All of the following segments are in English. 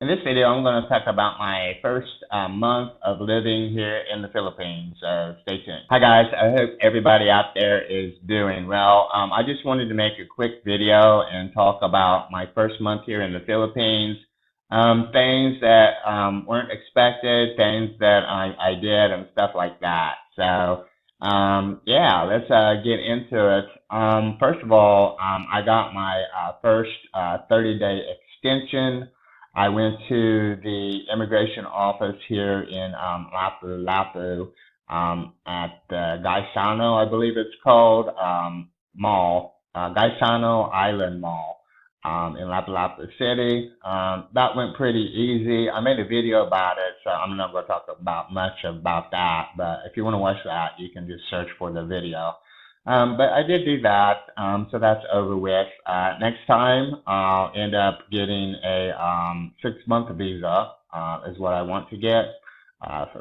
In this video, I'm going to talk about my first month of living here in the Philippines. Stay tuned. Hi guys, I hope everybody out there is doing well. I just wanted to make a quick video and talk about my first month here in the Philippines. Things that weren't expected, things that I did, and stuff like that. So yeah, let's get into it. First of all, I got my first 30-day extension. I went to the immigration office here in Lapu-Lapu at Gaisano, I believe it's called, mall, Gaisano Island Mall in Lapu-Lapu City. That went pretty easy. I made a video about it, so I'm not going to talk about much about that, but if you want to watch that, you can just search for the video. But I did do that, so that's over with. Next time, I'll end up getting a 6-month visa, is what I want to get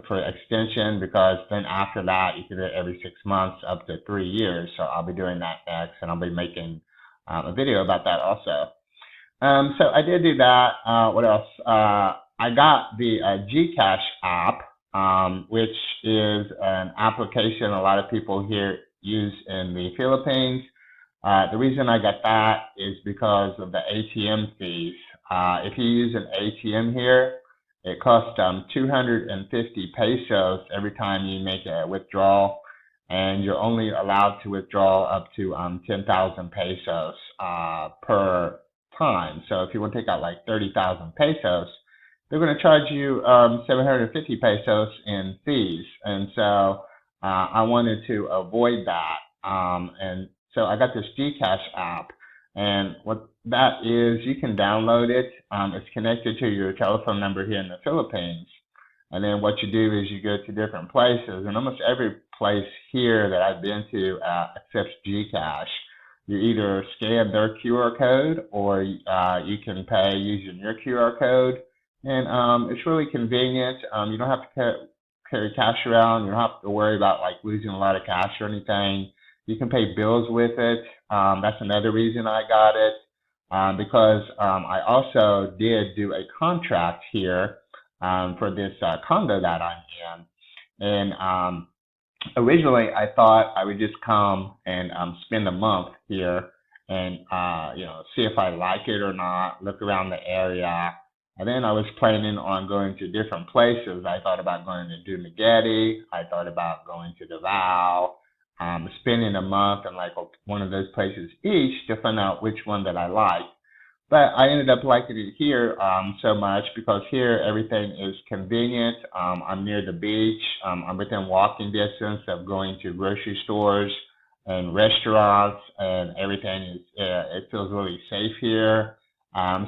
for extension, because then after that, you can do it every 6 months up to 3 years. So I'll be doing that next, and I'll be making a video about that also. So I did do that. What else? I got the GCash app, which is an application a lot of people here use in the Philippines. The reason I got that is because of the ATM fees. If you use an ATM here, it costs 250 pesos every time you make a withdrawal, and you're only allowed to withdraw up to 10,000 pesos per time. So if you want to take out like 30,000 pesos, they're going to charge you 750 pesos in fees, and so I wanted to avoid that, and so I got this GCash app, and what that is, you can download it. It's connected to your telephone number here in the Philippines, and then what you do is you go to different places, and almost every place here that I've been to accepts GCash. You either scan their QR code, or you can pay using your QR code, and it's really convenient. You don't have to carry cash around. You don't have to worry about like losing a lot of cash or anything. You can pay bills with it. That's another reason I got it, because I also did do a contract here for this condo that I'm in. And originally I thought I would just come and spend a month here and see if I like it or not, look around the area. And then I was planning on going to different places. I thought about going to Dumaguete. I thought about going to Davao, spending a month in like one of those places each to find out which one that I like. But I ended up liking it here so much because here everything is convenient. I'm near the beach. I'm within walking distance of going to grocery stores and restaurants, and everything is, it feels really safe here.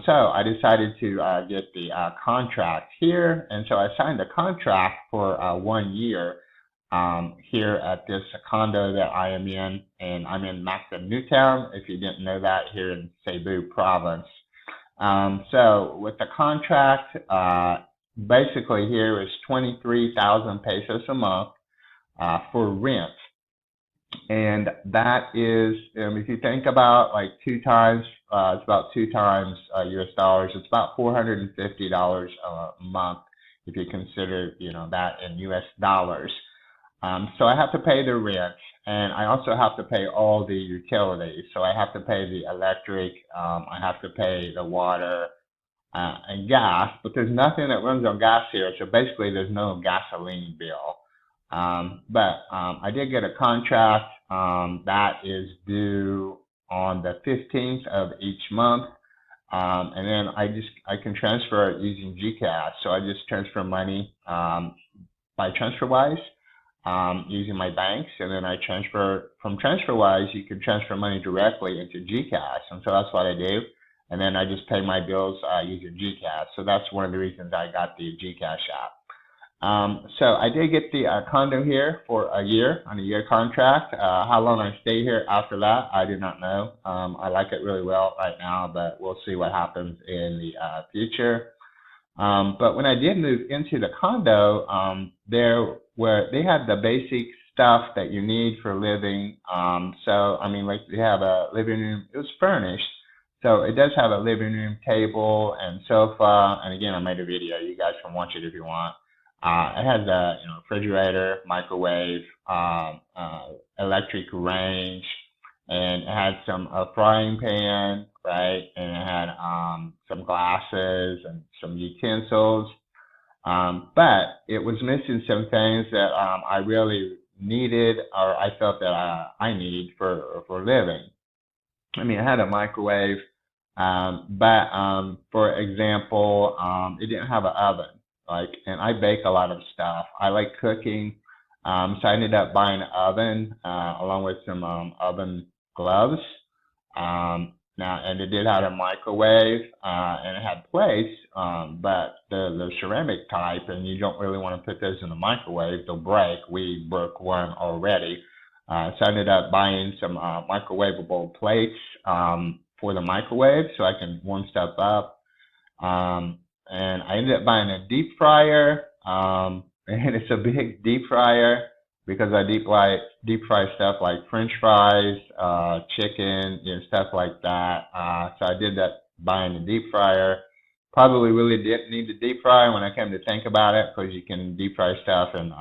So I decided to get the contract here, and so I signed a contract for 1 year here at this condo that I am in, and I'm in Mactan, Newtown, if you didn't know that, here in Cebu province. So with the contract, basically here is 23,000 pesos a month for rent. And that is, if you think about like 2 times, it's about 2 times US dollars. It's about $450 a month if you consider, that in US dollars. So I have to pay the rent, and I also have to pay all the utilities. So I have to pay the electric, I have to pay the water and gas, but there's nothing that runs on gas here. So basically there's no gasoline bill. But I did get a contract that is due on the 15th of each month, and then I can transfer it using GCash. So I just transfer money by TransferWise using my banks, and then I transfer from TransferWise. You can transfer money directly into GCash, and so that's what I do. And then I just pay my bills using GCash. So that's one of the reasons I got the GCash app. So I did get the condo here for a year, on a year contract. How long I stay here after that, I do not know. I like it really well right now, but we'll see what happens in the future. But when I did move into the condo, they had the basic stuff that you need for living. So I mean, like they have a living room. It was furnished, So it does have a living room table and sofa. And again, I made a video. You guys can watch it if you want. It has a refrigerator, microwave, electric range, and it had some a frying pan, right? And it had some glasses and some utensils. But it was missing some things that I really needed, or I felt that I need for living. I mean, it had a microwave, but for example, it didn't have an oven. Like, and I bake a lot of stuff. I like cooking, so I ended up buying an oven along with some oven gloves. Now, and it did have a microwave, and it had plates, but the ceramic type, and you don't really want to put those in the microwave; they'll break. We broke one already. So I ended up buying some microwavable plates for the microwave so I can warm stuff up. And I ended up buying a deep fryer, and it's a big deep fryer because I deep fry stuff like French fries, chicken, stuff like that. So I did that buying a deep fryer. Probably really didn't need the deep fryer when I came to think about it because you can deep fry stuff in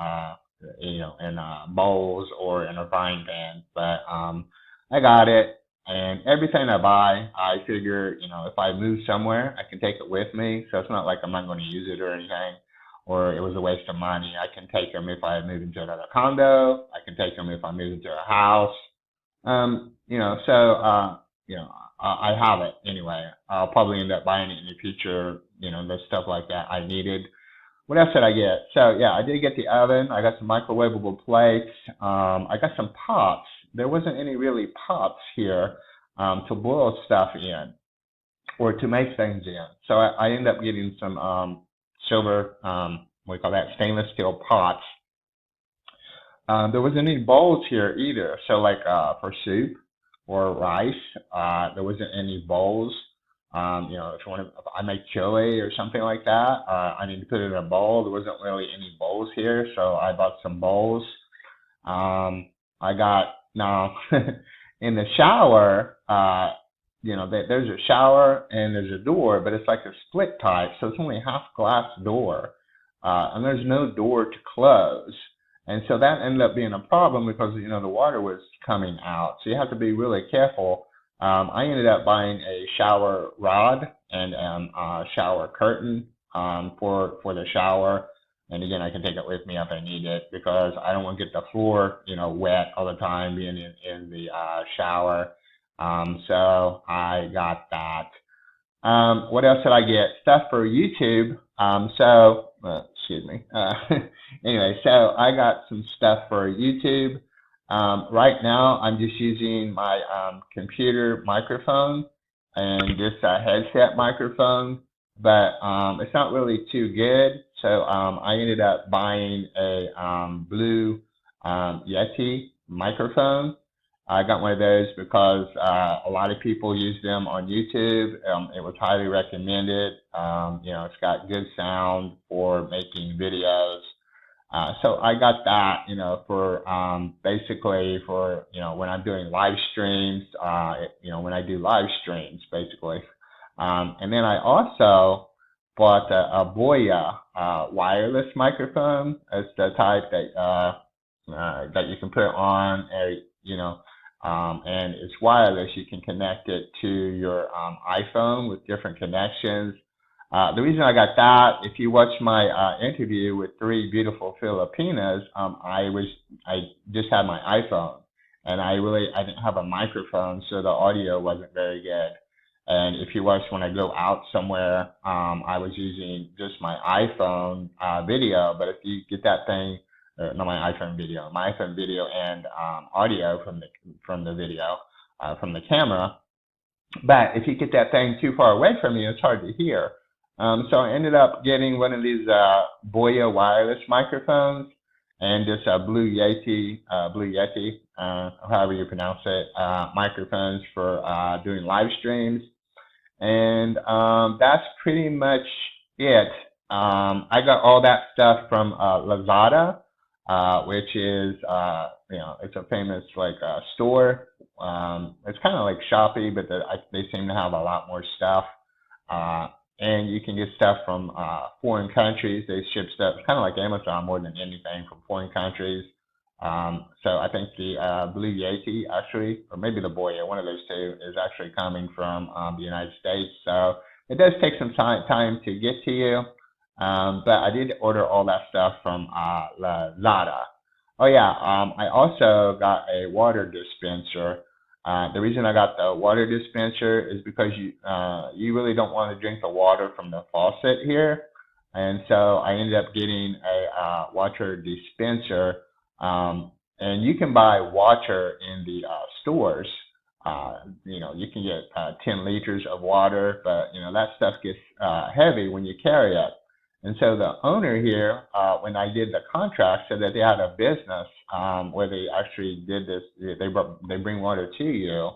in bowls or in a frying pan. But I got it, and everything I buy, I figure, if I move somewhere, I can take it with me. So it's not like I'm not going to use it or anything, or it was a waste of money. I can take them if I move into another condo. I can take them if I move into a house. So I have it anyway. I'll probably end up buying it in the future. The stuff like that I needed. What else did I get? So yeah, I did get the oven. I got some microwavable plates. I got some pots. There wasn't any really pots here to boil stuff in or to make things in. So I ended up getting some silver, what do you call that, stainless steel pots. There wasn't any bowls here either. So like for soup or rice, there wasn't any bowls. If I make chili or something like that, I need to put it in a bowl. There wasn't really any bowls here, so I bought some bowls. I got now in the shower. There's a shower and there's a door, but it's like a split type, so it's only a half glass door, and there's no door to close. And so that ended up being a problem because the water was coming out. So you have to be really careful. I ended up buying a shower rod and a shower curtain for the shower. And again, I can take it with me if I need it because I don't want to get the floor wet all the time being in the shower. So I got that. What else did I get? Stuff for YouTube. Excuse me. Anyway, so I got some stuff for YouTube. Right now, I'm just using my computer microphone and just a headset microphone, but it's not really too good. So I ended up buying a Blue Yeti microphone. I got one of those because a lot of people use them on YouTube. It was highly recommended. It's got good sound for making videos. So I got that, for basically for when I'm doing live streams, when I do live streams, basically. And then I also bought a Boya wireless microphone. It's the type that you can put on and it's wireless. You can connect it to your iPhone with different connections. The reason I got that, if you watch my interview with three beautiful Filipinas, I just had my iPhone, and I didn't have a microphone, so the audio wasn't very good. And if you watch when I go out somewhere, I was using just my iPhone video. But if you get that thing, not my iPhone video and audio from the video from the camera. But if you get that thing too far away from you, it's hard to hear. So I ended up getting one of these Boya wireless microphones and just a Blue Yeti, however you pronounce it, microphones for doing live streams. And that's pretty much it. I got all that stuff from Lazada. which is, it's a famous like store. It's kind of like Shopee, but they seem to have a lot more stuff. Uh, and you can get stuff from foreign countries. They ship stuff, kind of like Amazon, more than anything, from foreign countries. So I think the Blue Yeti, actually, or maybe the Boya, one of those two, is actually coming from the United States. So it does take some time to get to you. But I did order all that stuff from Lada. Oh yeah, I also got a water dispenser. The reason I got the water dispenser is because you really don't want to drink the water from the faucet here, and so I ended up getting a water dispenser. And you can buy water in the stores. You can get 10 liters of water, but that stuff gets heavy when you carry it. And so the owner here, when I did the contract, said that they had a business where they actually did this. They bring water to you,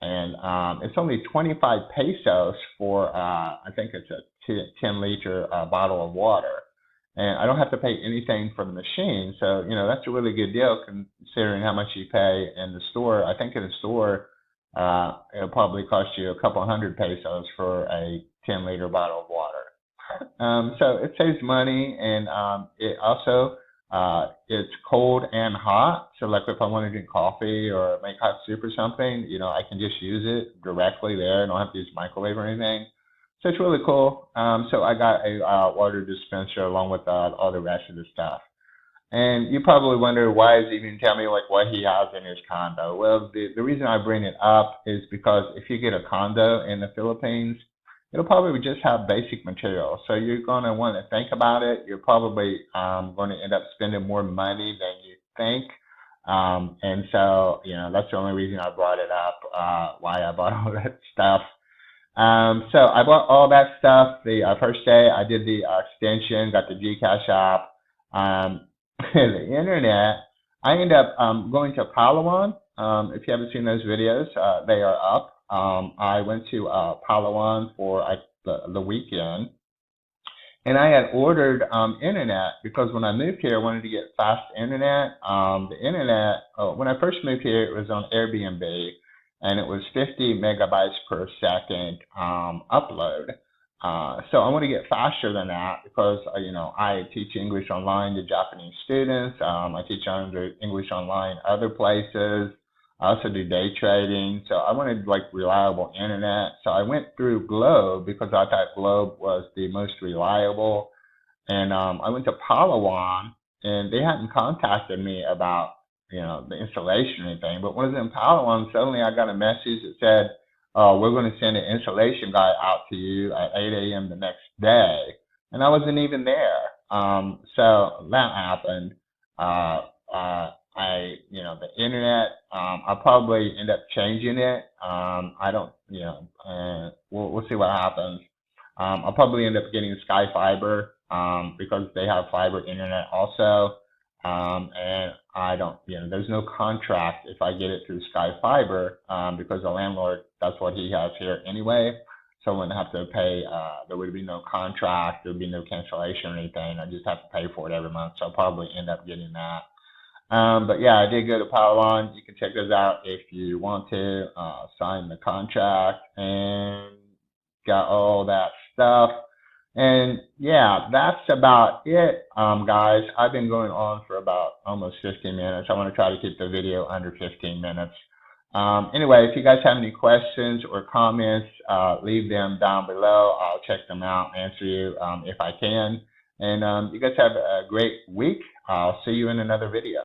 and it's only 25 pesos for I think it's a 10-liter bottle of water, and I don't have to pay anything for the machine. So that's a really good deal considering how much you pay in the store. I think in the store it'll probably cost you a couple hundred pesos for a 10-liter bottle of water. So it saves money, and it also it's cold and hot. So like if I want to drink coffee or make hot soup or something, I can just use it directly there. I don't have to use microwave or anything. So it's really cool. So I got a water dispenser along with all the rest of the stuff. And you probably wonder why is he even tell me like what he has in his condo. Well, the reason I bring it up is because if you get a condo in the Philippines, it'll probably just have basic materials. So you're going to want to think about it. You're probably going to end up spending more money than you think. And so, that's the only reason I brought it up, why I bought all that stuff. So I bought all that stuff. The first day I did the extension, got the GCash app. The internet, I ended up going to Palawan. If you haven't seen those videos, they are up. I went to Palawan for the weekend, and I had ordered internet because when I moved here, I wanted to get fast internet. The internet, when I first moved here, it was on Airbnb, and it was 50 megabytes per second upload. So I want to get faster than that because I teach English online to Japanese students. I teach English online other places. I also do day trading, so I wanted like reliable internet. So I went through Globe because I thought Globe was the most reliable. And I went to Palawan, and they hadn't contacted me about the installation or anything. But when I was in Palawan, suddenly I got a message that said, we're going to send an installation guy out to you at 8 a.m. the next day. And I wasn't even there. So that happened. The internet, I'll probably end up changing it. I don't, we'll see what happens. I'll probably end up getting Sky Fiber because they have fiber internet also. And I don't, there's no contract if I get it through Sky Fiber because the landlord, that's what he has here anyway. So I wouldn't have to pay, there would be no contract, there would be no cancellation or anything. I just have to pay for it every month. So I'll probably end up getting that. But yeah, I did go to Palawan. You can check those out if you want to sign the contract and got all that stuff. And yeah, that's about it, guys. I've been going on for about almost 15 minutes. I want to try to keep the video under 15 minutes. Anyway, if you guys have any questions or comments, leave them down below. I'll check them out and answer you if I can. And you guys have a great week. I'll see you in another video.